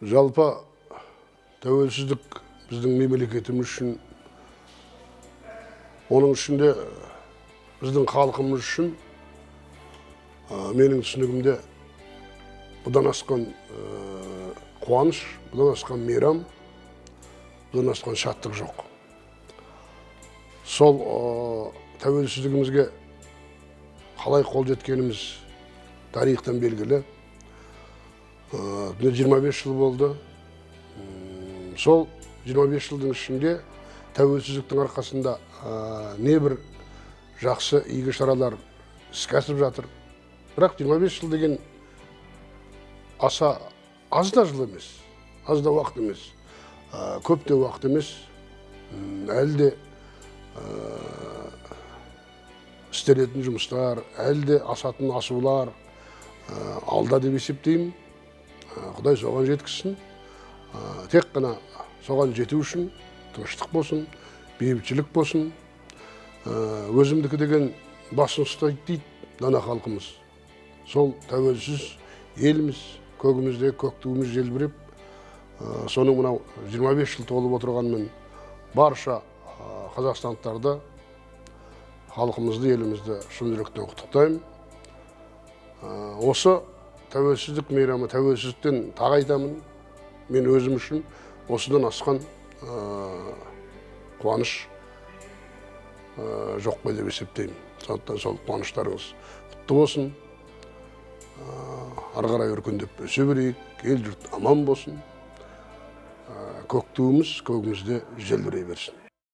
Жалпы тәуелсіздік біздің мемлекетіміз үшін, оның ішінде біздің халқымыз үшін, менің түсінігімде бұдан асқан қуаныш, бұдан асқан мейрам, бұдан асқан шаттық жоқ. Сол тәуелсіздігімізге қалай қол жеткеніміз тарихтан белгілі. 25 жыл болды. Сол 25 жылдың ішінде тәуелсіздіктің арқасында небір жақсы игі шаралар іске асып жатыр. Бірақ 25 жыл деген аса аз да жыл емес, аз да уақыт емес, көп те уақыт емес. Әлі де істелетін жұмыстар, әлі де асатын асулар алда деп есептеймін. Құдай соған жеткізсін. Тек қана соған жету үшін тыныштық болсын, бейбітшілік болсын. Өзімдікі деген басын ұстайды дейді дана халқымыз. Сол тәуелсіз еліміз, көгімізде көк туымыз желбіреп, соның мынау 25 жыл толып отырғанмен барша қазақстандықтарды, халқымызды, елімізді шын жүректен құттықтаймын. Осы тәуелсіздік мейрамы, тәуелсіздіктен тағы айтамын, мен өзім үшін осыдан асқан қуаныш жоқ қой деп есептеймін. Сондықтан сол қуаныштарыңыз құтты болсын, ары қарай өркендеп өсе берейік, ел жұрт аман болсын, көк туымыз көгімізде желбірей берсін.